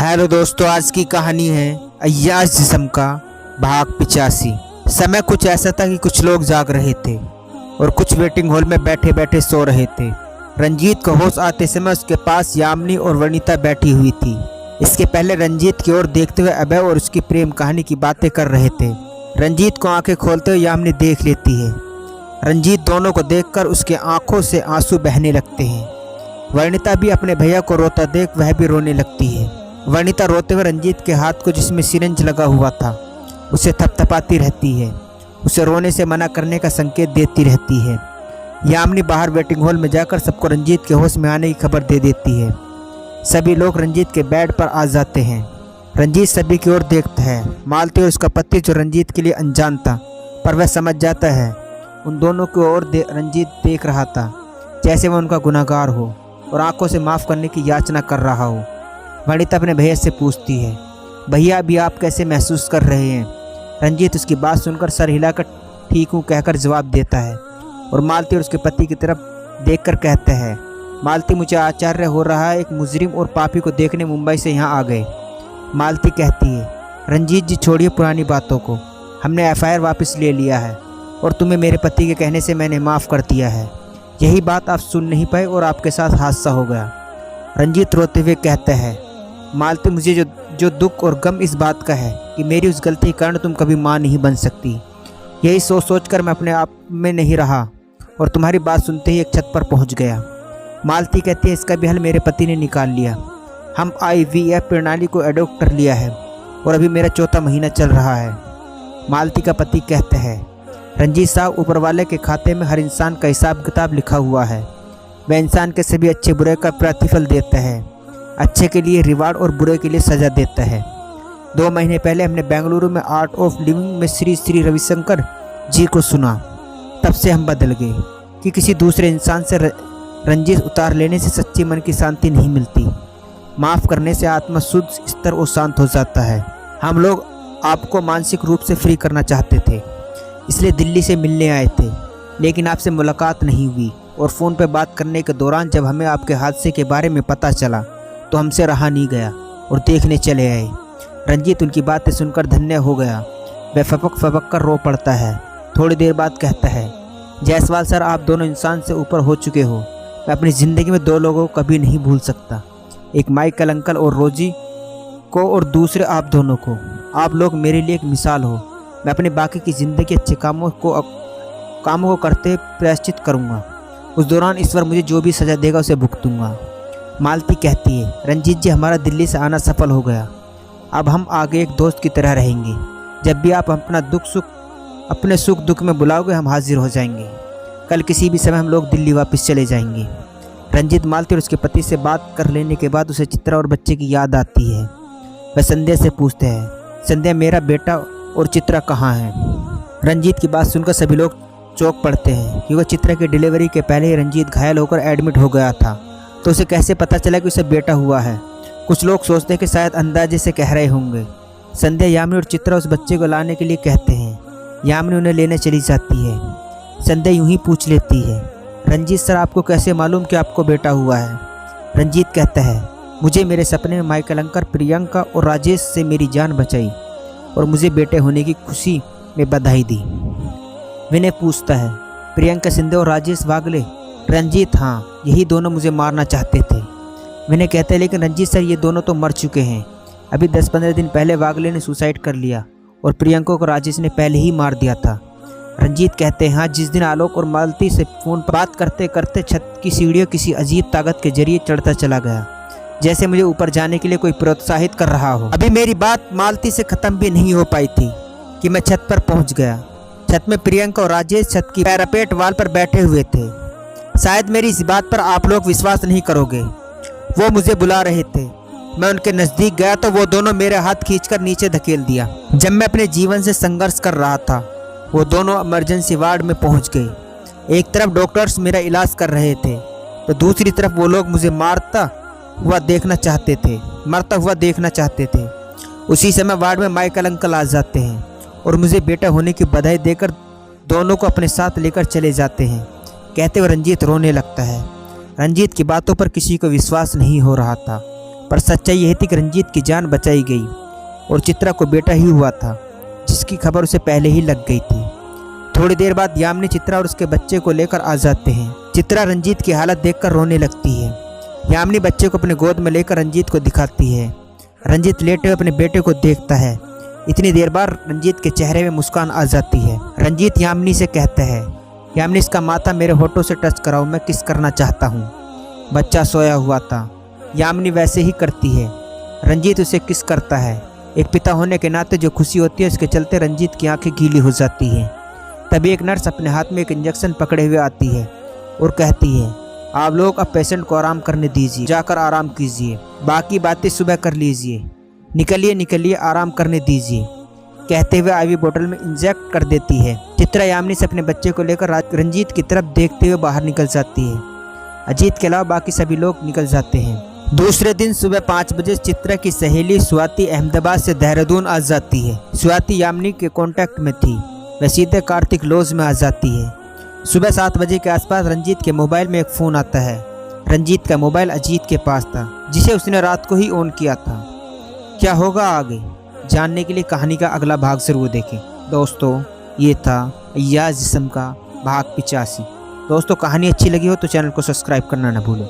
Hello दोस्तों, आज की कहानी है अय्याज जिस्म का भाग 85। समय कुछ ऐसा था कि कुछ लोग जाग रहे थे और कुछ वेटिंग हॉल में बैठे बैठे सो रहे थे। रंजीत को होश आते समय उसके पास यामिनी और वनिता बैठी हुई थी। इसके पहले रंजीत की ओर देखते हुए अभय और उसकी प्रेम कहानी की बातें कर रहे थे। रंजीत को आंखें खोलते हुए यामिनी देख लेती है। रंजीत दोनों को देखकर उसके आंखों से आंसू बहने लगते हैं। वनिता भी अपने भैया को रोता देख वह भी रोने लगती है। वनिता रोते हुए रंजीत के हाथ को, जिसमें सिरिंज लगा हुआ था, उसे थपथपाती रहती है। उसे रोने से मना करने का संकेत देती रहती है। यामिनी बाहर वेटिंग हॉल में जाकर सबको रंजीत के होश में आने की खबर दे देती है। सभी लोग रंजीत के बेड पर आ जाते हैं। रंजीत सभी की ओर देखता है। मालती और उसका पति, जो रंजीत के लिए अनजान था, पर वह समझ जाता है। उन दोनों की ओर रंजीत देख रहा था जैसे वह उनका गुनहगार हो और आंखों से माफ़ करने की याचना कर रहा हो। वनिता अपने भैया से पूछती है, भैया अभी आप कैसे महसूस कर रहे हैं? रंजीत उसकी बात सुनकर सर हिलाकर ठीक हूँ कहकर जवाब देता है और मालती और उसके पति की तरफ देखकर कहता है, मालती मुझे आश्चर्य हो रहा है, एक मुजरिम और पापी को देखने मुंबई से यहाँ आ गए। मालती कहती है, रंजीत जी छोड़िए पुरानी बातों को, हमने एफआईआर वापस ले लिया है और तुम्हें मेरे पति के कहने से मैंने माफ़ कर दिया है। यही बात आप सुन नहीं पाए और आपके साथ हादसा हो गया। रंजीत रोते हुए कहता है, मालती मुझे जो दुख और गम इस बात का है कि मेरी उस गलती के कारण तुम कभी माँ नहीं बन सकती। यही सोच कर मैं अपने आप में नहीं रहा और तुम्हारी बात सुनते ही एक छत पर पहुंच गया। मालती कहती है, इसका भी हल मेरे पति ने निकाल लिया। हम IVF प्रणाली को एडॉप्ट कर लिया है और अभी मेरा 4था महीना चल रहा है। मालती का पति कहता है, रंजीत साहब, ऊपर वाले के खाते में हर इंसान का हिसाब किताब लिखा हुआ है। वह इंसान के सभी अच्छे बुरे का प्रतिफल देता है। अच्छे के लिए रिवार्ड और बुरे के लिए सज़ा देता है। 2 महीने पहले हमने बेंगलुरु में आर्ट ऑफ लिविंग में श्री श्री रविशंकर जी को सुना। तब से हम बदल गए कि किसी दूसरे इंसान से रंजिश उतार लेने से सच्ची मन की शांति नहीं मिलती। माफ़ करने से आत्मा शुद्ध, स्तर और शांत हो जाता है। हम लोग आपको मानसिक रूप से फ्री करना चाहते थे, इसलिए दिल्ली से मिलने आए थे, लेकिन आपसे मुलाकात नहीं हुई और फ़ोन पर बात करने के दौरान जब हमें आपके हादसे के बारे में पता चला तो हमसे रहा नहीं गया और देखने चले आए। रंजीत उनकी बातें सुनकर धन्य हो गया। वह फपक कर रो पड़ता है। थोड़ी देर बाद कहता है, जायसवाल सर, आप दोनों इंसान से ऊपर हो चुके हो। मैं अपनी ज़िंदगी में 2 लोगों को कभी नहीं भूल सकता, एक माइकल अंकल और रोजी को और दूसरे आप दोनों को। आप लोग मेरे लिए एक मिसाल हो। मैं अपने बाकी की ज़िंदगी अच्छे कामों को करते प्रायश्चित करूँगा। उस दौरान ईश्वर मुझे जो भी सज़ा देगा उसे भुगतूंगा। मालती कहती है, रंजीत जी, हमारा दिल्ली से आना सफल हो गया। अब हम आगे एक दोस्त की तरह रहेंगे। जब भी आप अपने सुख दुख में बुलाओगे, हम हाजिर हो जाएंगे। कल किसी भी समय हम लोग दिल्ली वापस चले जाएंगे। रंजीत, मालती और उसके पति से बात कर लेने के बाद उसे चित्रा और बच्चे की याद आती है। वह संध्या से पूछते हैं, संध्या, मेरा बेटा और चित्रा कहाँ है? रंजीत की बात सुनकर सभी लोग चौंक पड़ते हैं क्योंकि चित्रा की डिलीवरी के पहले ही रंजीत घायल होकर एडमिट हो गया था, तो उसे कैसे पता चला कि उसे बेटा हुआ है। कुछ लोग सोचते हैं कि शायद अंदाजे से कह रहे होंगे। संध्या, यामिनी और चित्रा उस बच्चे को लाने के लिए कहते हैं। यामिनी उन्हें लेने चली जाती है। संध्या यूं ही पूछ लेती है, रंजीत सर, आपको कैसे मालूम कि आपको बेटा हुआ है? रंजीत कहता है, मुझे मेरे सपने में माइकल अंकल, प्रियंका और राजेश से मेरी जान बचाई और मुझे बेटे होने की खुशी में बधाई दी। विनय पूछता है, प्रियंका सिंधे और राजेश वागले? रंजीत, हाँ, यही दोनों मुझे मारना चाहते थे। विनय कहते हैं, लेकिन रंजीत सर, ये दोनों तो मर चुके हैं। अभी 10-15 दिन पहले वागले ने सुसाइड कर लिया और प्रियंका को राजेश ने पहले ही मार दिया था। रंजीत कहते हैं, हाँ, जिस दिन आलोक और मालती से फ़ोन पर बात करते करते छत की सीढ़ियों किसी अजीब ताकत के जरिए चढ़ता चला गया, जैसे मुझे ऊपर जाने के लिए कोई प्रोत्साहित कर रहा हो। अभी मेरी बात मालती से ख़त्म भी नहीं हो पाई थी कि मैं छत पर पहुँच गया। छत में प्रियंका और राजेश छत की पैरापेट वाल पर बैठे हुए थे। शायद मेरी इस बात पर आप लोग विश्वास नहीं करोगे, वो मुझे बुला रहे थे। मैं उनके नज़दीक गया तो वो दोनों मेरे हाथ खींचकर नीचे धकेल दिया। जब मैं अपने जीवन से संघर्ष कर रहा था, वो दोनों इमरजेंसी वार्ड में पहुंच गए। एक तरफ डॉक्टर्स मेरा इलाज कर रहे थे तो दूसरी तरफ वो लोग मुझे मरता हुआ देखना चाहते थे। उसी समय वार्ड में माइकल अंकल आ जाते हैं और मुझे बेटा होने की बधाई देकर दोनों को अपने साथ लेकर चले जाते हैं। कहते हुए रंजीत रोने लगता है। रंजीत की बातों पर किसी को विश्वास नहीं हो रहा था, पर सच्चाई यह थी कि रंजीत की जान बचाई गई और चित्रा को बेटा ही हुआ था, जिसकी खबर उसे पहले ही लग गई थी। थोड़ी देर बाद यामिनी चित्रा और उसके बच्चे को लेकर आ जाते हैं। चित्रा रंजीत की हालत देखकर रोने लगती है। यामिनी बच्चे को अपने गोद में लेकर रंजीत को दिखाती है। रंजीत लेटे हुए अपने बेटे को देखता है। इतनी देर बाद रंजीत के चेहरे में मुस्कान आ जाती है। रंजीत यामिनी से कहता है, यामिनी इसका माथा मेरे होठों से टच कराओ, मैं किस करना चाहता हूँ। बच्चा सोया हुआ था। यामिनी वैसे ही करती है। रंजीत उसे किस करता है। एक पिता होने के नाते जो खुशी होती है उसके चलते रंजीत की आंखें गीली हो जाती हैं। तभी एक नर्स अपने हाथ में एक इंजेक्शन पकड़े हुए आती है और कहती है, आप लोग अब पेशेंट को आराम करने दीजिए, जाकर आराम कीजिए, बाकी बातें सुबह कर लीजिए, निकलिए निकलिए, आराम करने दीजिए। कहते हुए आईवी बोतल में इंजेक्ट कर देती है। चित्रा यामिनी से अपने बच्चे को लेकर रंजीत की तरफ देखते हुए बाहर निकल जाती है। अजीत के अलावा बाकी सभी लोग निकल जाते हैं। दूसरे दिन सुबह 5 बजे चित्रा की सहेली स्वाति अहमदाबाद से देहरादून आ जाती है। स्वाति यामिनी के कांटेक्ट में थी। वह सीधे कार्तिक लॉज में आ जाती है। सुबह 7 बजे के आसपास रंजीत के मोबाइल में एक फ़ोन आता है। रंजीत का मोबाइल अजीत के पास था, जिसे उसने रात को ही ऑन किया था। क्या होगा आगे जानने के लिए कहानी का अगला भाग जरूर देखें। दोस्तों, ये था अय्याज जिस्म का भाग 85। दोस्तों, कहानी अच्छी लगी हो तो चैनल को सब्सक्राइब करना ना भूलें।